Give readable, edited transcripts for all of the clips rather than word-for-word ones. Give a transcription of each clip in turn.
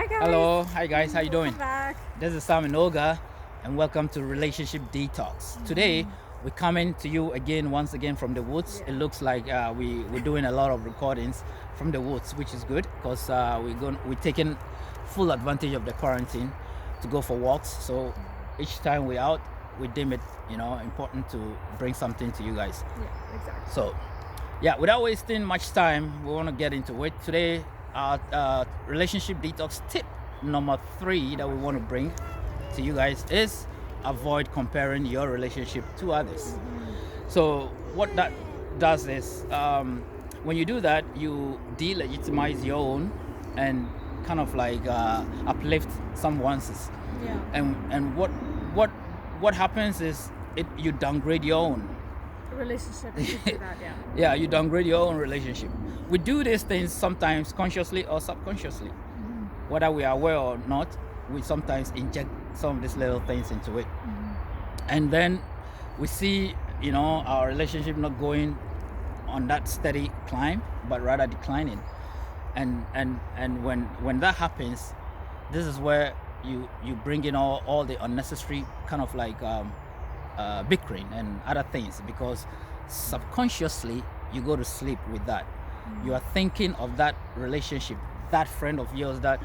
guys. Hello, hi guys, how you doing? Welcome back. This is Sam and Olga, and welcome to Relationship Detox. Today, we're coming to you once again from the woods. Yeah. It looks like we're doing a lot of recordings from the woods, which is good because we're taking full advantage of the quarantine to go for walks. So each time we're out, we deem it, important to bring something to you guys. Yeah, exactly. So, without wasting much time, we want to get into it. Today, our relationship detox tip number 3 that we want to bring to you guys is avoid comparing your relationship to others. So, what that does is, when you do that, you delegitimize your own and kind of like uplift someone's. Yeah. And what happens is you downgrade your own. Relationship. You do that, yeah. Yeah, you downgrade your own relationship. We do these things sometimes consciously or subconsciously. Whether we are aware or not, we sometimes inject some of these little things into it. And then we see, our relationship not going on that steady climb, but rather declining. And when that happens, this is where you bring in all the unnecessary kind of like bickering and other things, because subconsciously you go to sleep with that. You are thinking of that relationship, that friend of yours that,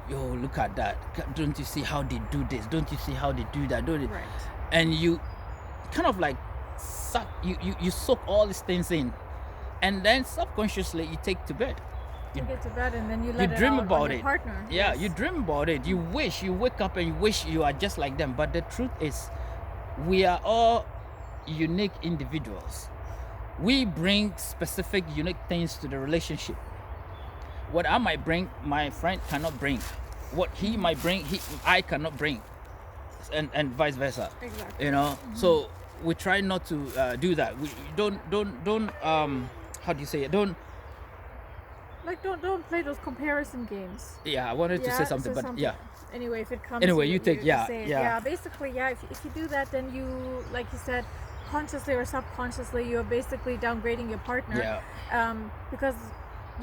yo, look at that, don't you see how they do this, don't you see how they do that, don't you? Right. And you kind of like you soak all these things in, and then subconsciously you take to bed. You get to bed and then you You let it dream out about on your it. partner. Yeah, Yes. you dream about it. You wake up and you wish you are just like them. But the truth is, we are all unique individuals. We bring specific, unique things to the relationship. What I might bring, my friend cannot bring. What he might bring, I cannot bring, and vice versa. Exactly. So we try not to do that. We don't how do you say it? Don't Don't play those comparison games. I wanted to say something, but yeah. Anyway, if it comes. Anyway, you take- say it. yeah. Yeah. Basically, yeah. If you do that, then you, like you said, consciously or subconsciously, you're basically downgrading your partner. Yeah. Because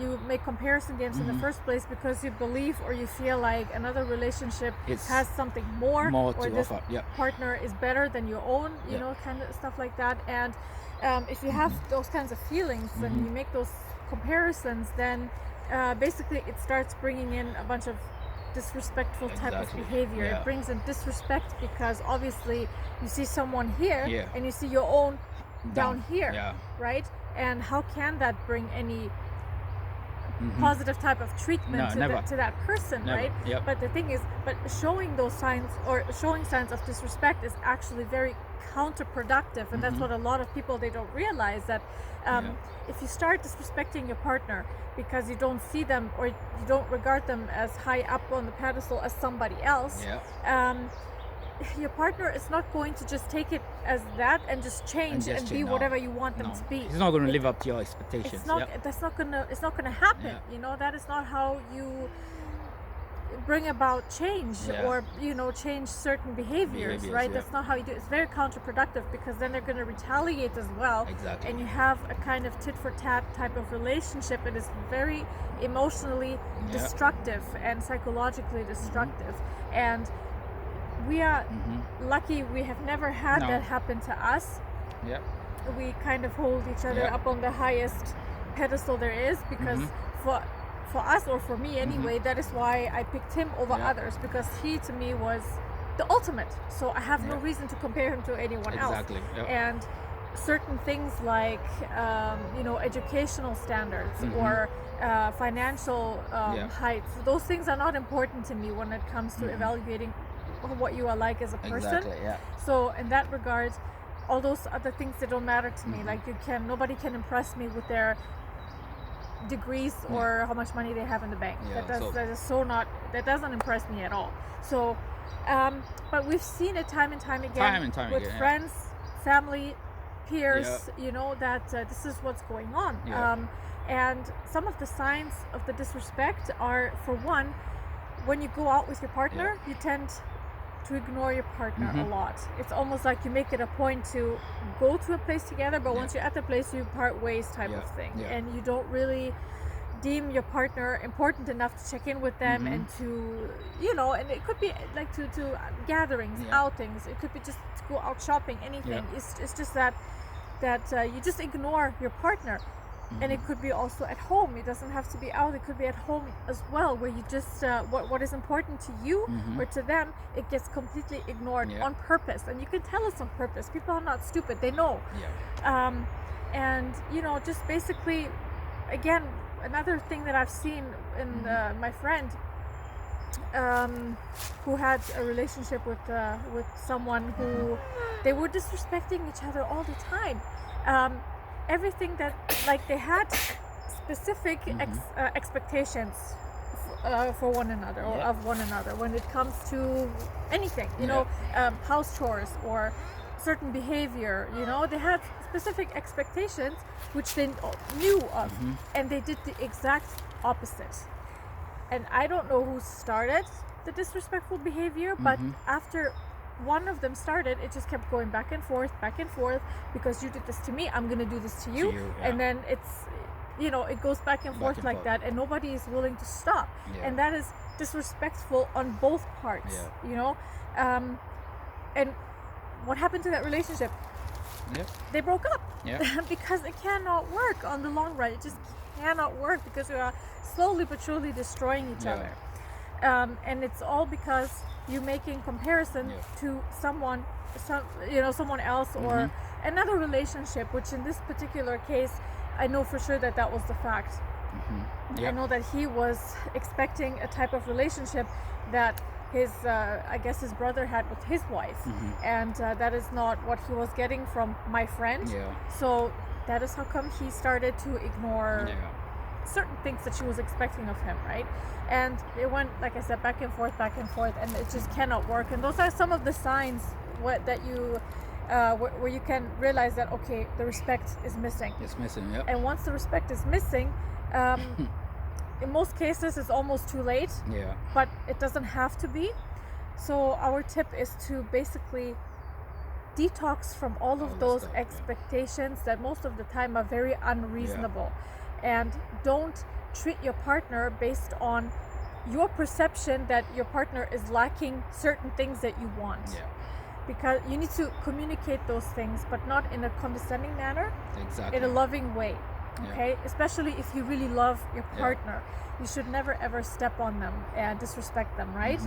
you make comparison games in the first place because you believe or you feel like another relationship It's has something more more or to this offer. Yeah. partner is better than your own, kind of stuff like that. And if you have those kinds of feelings and you make those comparisons, then basically it starts bringing in a bunch of disrespectful type of Exactly. behavior. Yeah. It brings in disrespect because obviously you see someone here Yeah. and you see your own down here, Yeah. right? And how can that bring any positive type of treatment No, never. to that person, Never. right? Yep. But the thing is, showing those signs or showing signs of disrespect is actually very counterproductive, and that's what a lot of people, they don't realize, that if you start disrespecting your partner because you don't see them or you don't regard them as high up on the pedestal as somebody else, your partner is not going to just take it as that and just change and be whatever you want them to be. He's not going to live up to your expectations. It's not. Yep. That's not gonna. It's not gonna happen. Yeah. That is not how you bring about change or change certain behaviors, right? Yeah. That's not how you do it. It's very counterproductive because then they're going to retaliate as well. Exactly. And you have a kind of tit for tat type of relationship. It is very emotionally destructive and psychologically destructive. And we are lucky we have never had that happen to us. Yep. We kind of hold each other up on the highest pedestal there is because for us, or for me anyway, that is why I picked him over others, because he to me was the ultimate. So I have no reason to compare him to anyone else. Exactly. Yep. And certain things like educational standards or financial heights, those things are not important to me when it comes to evaluating what you are like as a person. Exactly. Yeah. So in that regard, all those other things, they don't matter to me. Like nobody can impress me with their degrees or how much money they have in the bank. Yeah, That doesn't impress me at all. So but we've seen it time and time again with friends, family, peers, that this is what's going on. And some of the signs of the disrespect are, for one, when you go out with your partner, you tend to ignore your partner a lot. It's almost like you make it a point to go to a place together, but once you're at the place, you part ways type of thing. And you don't really deem your partner important enough to check in with them and to, and it could be like to gatherings, outings. It could be just to go out shopping, anything. It's just that you just ignore your partner. And it could be also at home. It doesn't have to be out. It could be at home as well, where you just what is important to you or to them, it gets completely ignored on purpose. And you can tell it's on purpose. People are not stupid. They know. And just basically, again, another thing that I've seen in my friend who had a relationship with someone who they were disrespecting each other all the time. Everything that, like, they had specific expectations for one another or of one another when it comes to anything, house chores or certain behavior. They had specific expectations which they knew of, and they did the exact opposite. And I don't know who started the disrespectful behavior, but after one of them started, it just kept going back and forth, because you did this to me, I'm gonna do this to you. And then it's, it goes back and forth like that, and nobody is willing to stop. And that is disrespectful on both parts. And what happened to that relationship? They broke up because it cannot work on the long run. It just cannot work, because we are slowly but surely destroying each other. And it's all because you're making comparison to someone else or another relationship, which in this particular case, I know for sure that was the fact. I know that he was expecting a type of relationship that his I guess his brother had with his wife, and that is not what he was getting from my friend. So that is how come he started to ignore certain things that she was expecting of him, right? And it went, like I said, back and forth, and it just cannot work. And those are some of the signs that you where you can realize that, okay, the respect is missing. It's missing. And once the respect is missing, in most cases it's almost too late. But it doesn't have to be. So our tip is to basically detox from all of those expectations that most of the time are very unreasonable. And don't treat your partner based on your perception that your partner is lacking certain things that you want. Because you need to communicate those things, but not in a condescending manner. In a loving way. Okay? Especially if you really love your partner. You should never ever step on them and disrespect them, right?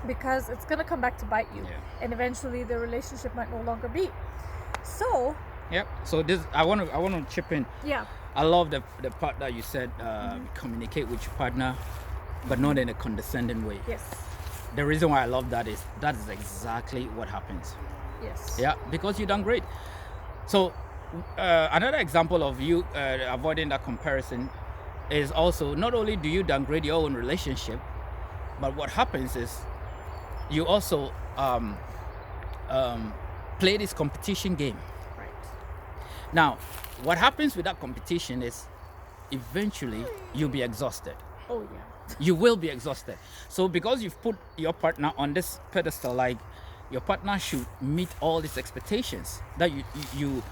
Because it's gonna come back to bite you. And eventually the relationship might no longer be. So so this I wanna chip in. I love the part that you said, communicate with your partner, but not in a condescending way. The reason why I love that is exactly what happens. Because you done great. So another example of you avoiding that comparison is also, not only do you downgrade your own relationship, but what happens is you also play this competition game. Now, what happens with that competition is eventually you'll be exhausted. You will be exhausted. So because you've put your partner on this pedestal, like, your partner should meet all these expectations that you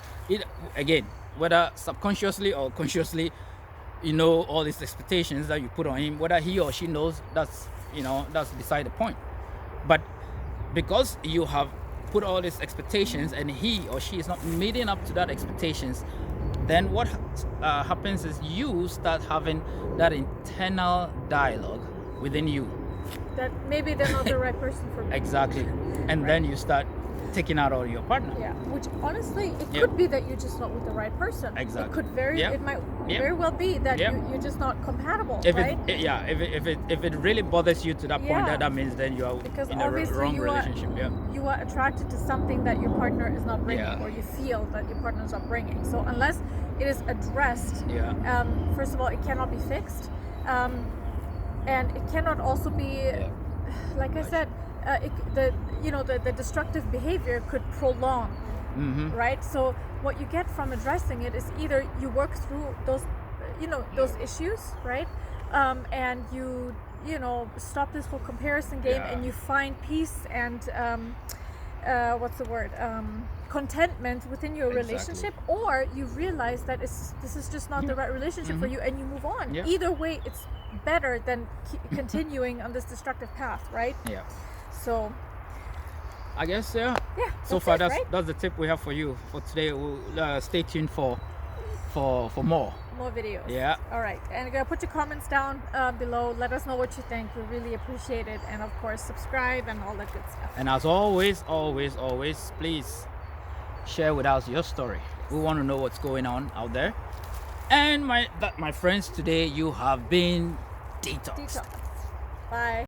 again, whether subconsciously or consciously, all these expectations that you put on him, whether he or she knows, that's beside the point. But because you have put all these expectations and he or she is not meeting up to that expectations, then what happens is you start having that internal dialogue within you. That maybe they're not the right person for me. Exactly. And then you start taking out on your partner. Which honestly, it could be that you're just not with the right person. Exactly. It could it might very well be that you're just not compatible, right? If it really bothers you to that point, that means then you are in a wrong relationship. You are attracted to something that your partner is not bringing, or you feel that your partner is not bringing. So unless it is addressed, first of all, it cannot be fixed, and it cannot also be, like I said, the destructive behavior could prolong, right? So what you get from addressing it is either you work through those, those issues, right? And you stop this whole comparison game, and you find peace and what's the word, contentment within your Exactly. relationship, or you realize that this is just not the right relationship for you, and you move on. Yeah. Either way, it's better than continuing on this destructive path, right? Yeah. So I guess yeah, so far it, right? that's the tip we have for you for today. We'll stay tuned for more. More videos. Yeah. All right, and put your comments down below. Let us know what you think. We really appreciate it, and of course subscribe and all that good stuff. And as always, please share with us your story. We want to know what's going on out there. And my friends, today you have been detoxed. Bye.